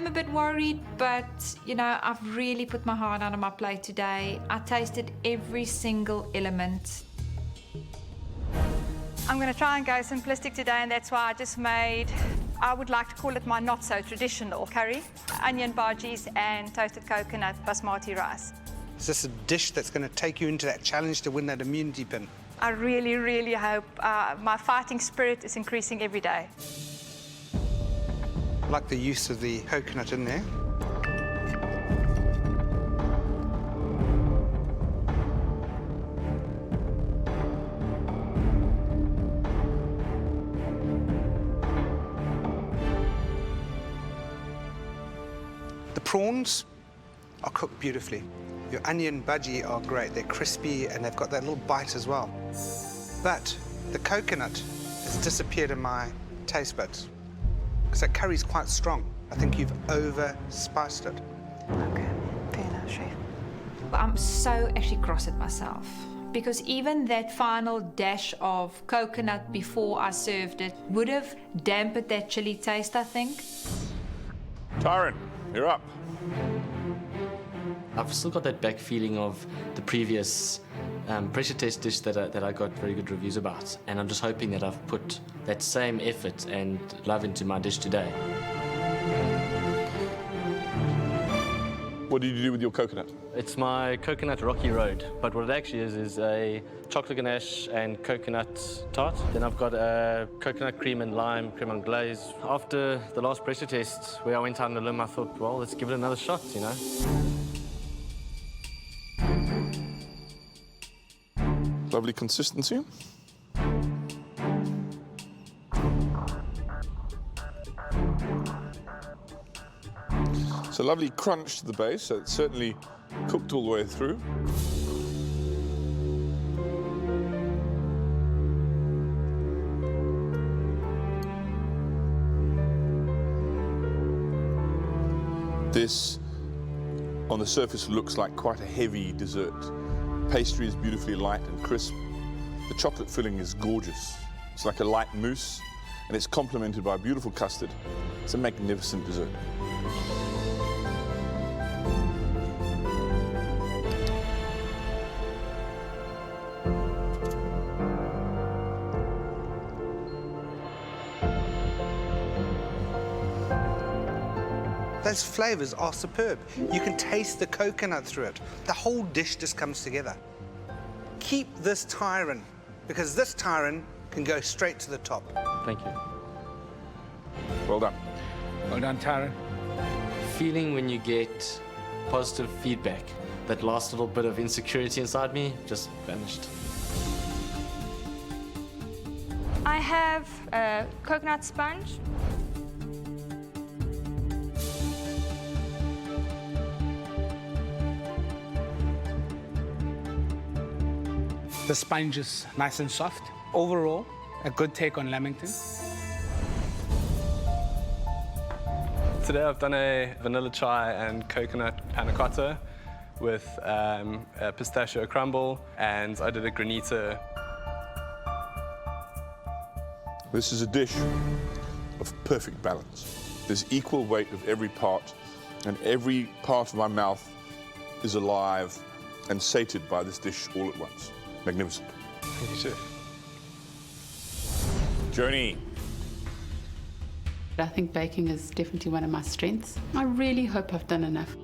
am a bit worried, but you know, I've really put my heart out on my plate today. I tasted every single element. I'm going to try and go simplistic today, and that's why I just made, I would like to call it my not-so-traditional curry. Onion bhajis and toasted coconut basmati rice. Is this a dish that's going to take you into that challenge to win that immunity pin? I really, really hope my fighting spirit is increasing every day. I like the use of the coconut in there. The prawns are cooked beautifully. Your onion bhaji are great. They're crispy and they've got that little bite as well. But the coconut has disappeared in my taste buds because that curry's quite strong. I think you've over-spiced it. Okay, fair enough, chef. I'm so actually cross at myself because even that final dash of coconut before I served it would have dampened that chili taste, I think. Tyron, you're up. I've still got that back feeling of the previous pressure test dish that I got very good reviews about. And I'm just hoping that I've put that same effort and love into my dish today. What did you do with your coconut? It's my coconut rocky road, but what it actually is a chocolate ganache and coconut tart. Then I've got a coconut cream and lime creme anglaise. After the last pressure test, where I went out on a limb, I thought, well, let's give it another shot, you know. Lovely consistency. It's a lovely crunch to the base, so it's certainly cooked all the way through. This, on the surface, looks like quite a heavy dessert. Pastry is beautifully light and crisp. The chocolate filling is gorgeous. It's like a light mousse, and it's complemented by a beautiful custard. It's a magnificent dessert. Those flavors are superb. You can taste the coconut through it. The whole dish just comes together. Keep this Tyron, because this Tyron can go straight to the top. Thank you. Well done. Well done, Tyron. Feeling when you get positive feedback, that last little bit of insecurity inside me just vanished. I have a coconut sponge. The sponge is nice and soft. Overall, a good take on Lamington. Today I've done a vanilla chai and coconut panna cotta with a pistachio crumble, and I did a granita. This is a dish of perfect balance. There's equal weight of every part, and every part of my mouth is alive and sated by this dish all at once. Magnificent. Thank you, chef. Joni. I think baking is definitely one of my strengths. I really hope I've done enough.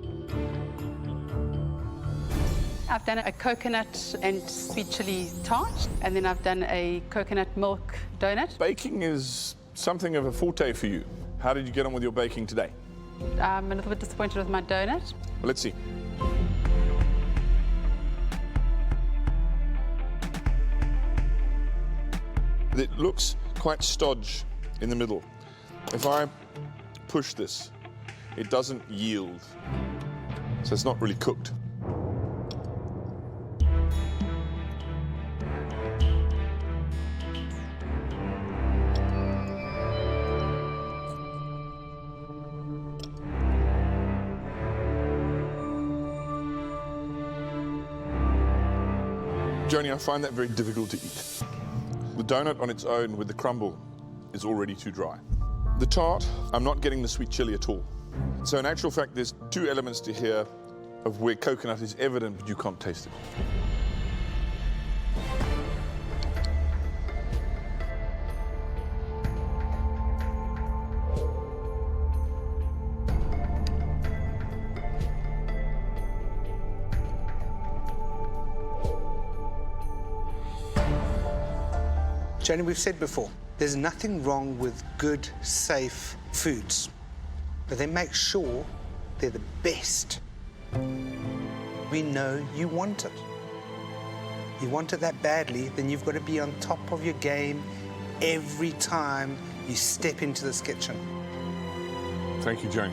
I've done a coconut and sweet chili tart, and then I've done a coconut milk donut. Baking is something of a forte for you. How did you get on with your baking today? I'm a little bit disappointed with my donut. Well, let's see. It looks quite stodgy in the middle. If I push this, it doesn't yield. So it's not really cooked. Joni, I find that very difficult to eat. The donut on its own with the crumble is already too dry. The tart, I'm not getting the sweet chili at all. So in actual fact, there's two elements to here of where coconut is evident, but you can't taste it. Joni, we've said before, there's nothing wrong with good, safe foods, but then make sure they're the best. We know you want it. You want it that badly, then you've got to be on top of your game every time you step into this kitchen. Thank you, Joni.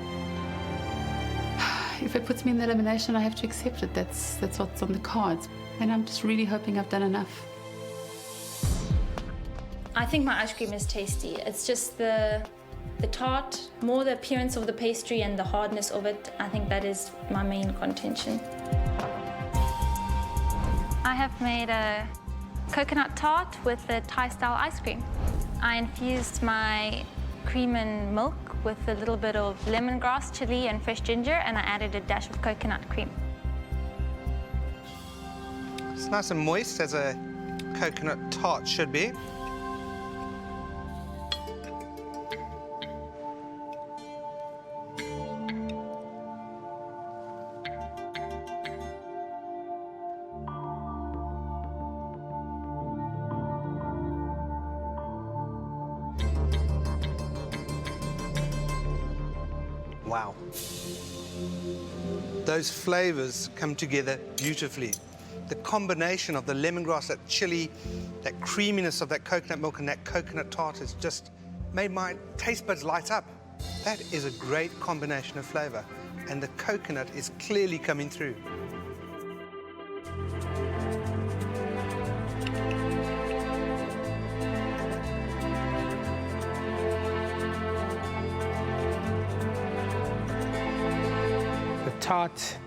If it puts me in the elimination, I have to accept it. That's what's on the cards. And I'm just really hoping I've done enough. I think my ice cream is tasty. It's just the tart, more the appearance of the pastry and the hardness of it. I think that is my main contention. I have made a coconut tart with the Thai-style ice cream. I infused my cream and milk with a little bit of lemongrass, chili, and fresh ginger, and I added a dash of coconut cream. It's nice and moist, as a coconut tart should be. Wow. Those flavors come together beautifully. The combination of the lemongrass, that chili, that creaminess of that coconut milk and that coconut tart has just made my taste buds light up. That is a great combination of flavor, and the coconut is clearly coming through. Tart.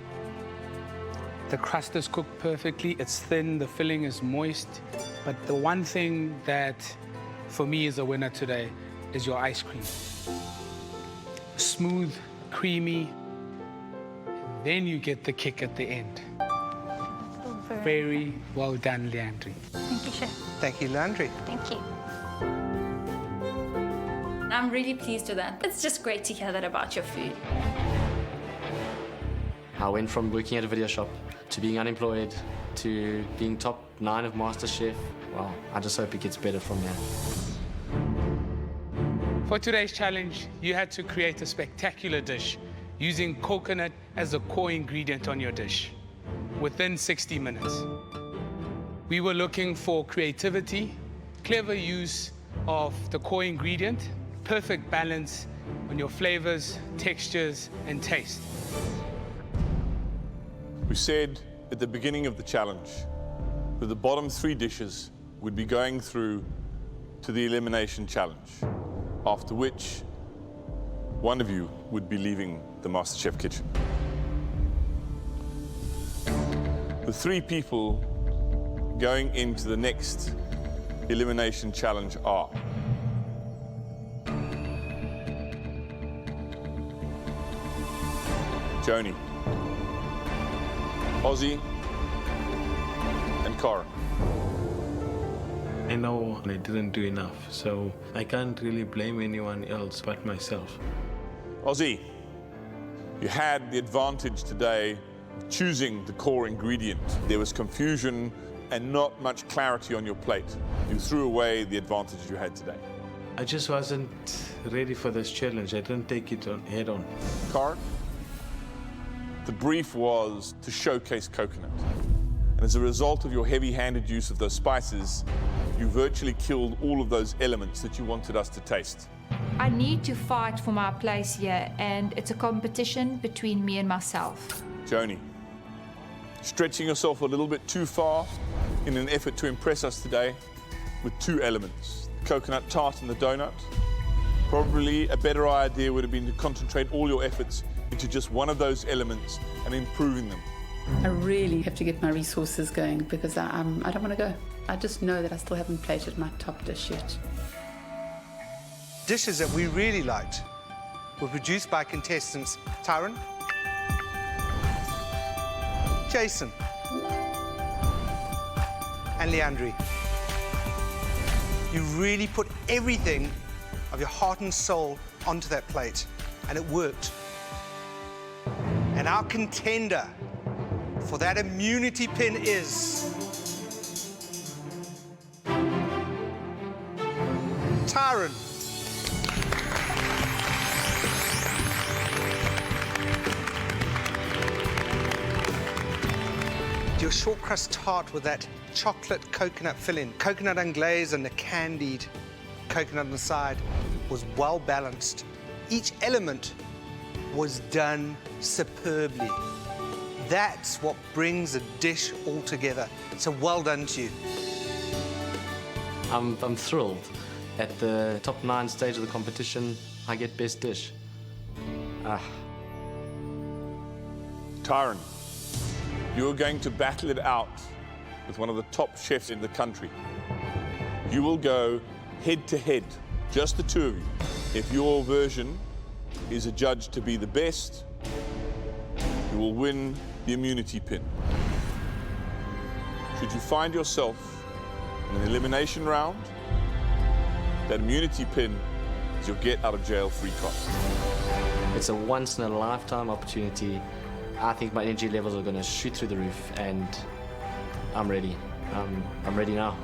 The crust is cooked perfectly. It's thin, the filling is moist. But the one thing that, for me, is a winner today is your ice cream. Smooth, creamy, and then you get the kick at the end. Very well done, Leandri. Thank you, Chef. Thank you, Landry. Thank you. I'm really pleased with that. It's just great to hear that about your food. I went from working at a video shop to being unemployed to being top 9 of MasterChef. Wow, I just hope it gets better from here. For today's challenge, you had to create a spectacular dish using coconut as a core ingredient on your dish within 60 minutes. We were looking for creativity, clever use of the core ingredient, perfect balance on your flavors, textures, and taste. We said at the beginning of the challenge that the bottom 3 dishes would be going through to the elimination challenge, after which one of you would be leaving the MasterChef kitchen. The 3 people going into the next elimination challenge are Joni, Ozzy, and Cara. I know I didn't do enough, so I can't really blame anyone else but myself. Ozzy, you had the advantage today of choosing the core ingredient. There was confusion and not much clarity on your plate. You threw away the advantage you had today. I just wasn't ready for this challenge. I didn't take it on head on. Cara, the brief was to showcase coconut. And as a result of your heavy-handed use of those spices, you virtually killed all of those elements that you wanted us to taste. I need to fight for my place here, and it's a competition between me and myself. Joni, stretching yourself a little bit too far in an effort to impress us today with 2 elements, the coconut tart and the donut. Probably a better idea would have been to concentrate all your efforts into just one of those elements and improving them. I really have to get my resources going because I don't want to go. I just know that I still haven't plated my top dish yet. Dishes that we really liked were produced by contestants Tyron, Jason, and Leandri. You really put everything of your heart and soul onto that plate, and it worked. And our contender for that immunity pin is Tyron. Your short crust tart with that chocolate coconut filling, coconut unglaze and the candied coconut on the side was well balanced. Each element was done superbly. That's what brings a dish all together. So well done to you. I'm thrilled. At the top 9 stage of the competition, I get best dish. Tyron, you're going to battle it out with one of the top chefs in the country. You will go head to head, just the two of you. If your version is adjudged to be the best, you will win the immunity pin. Should you find yourself in an elimination round, that immunity pin is your get-out-of-jail-free card. It's a once-in-a-lifetime opportunity. I think my energy levels are going to shoot through the roof, and I'm ready. I'm ready now.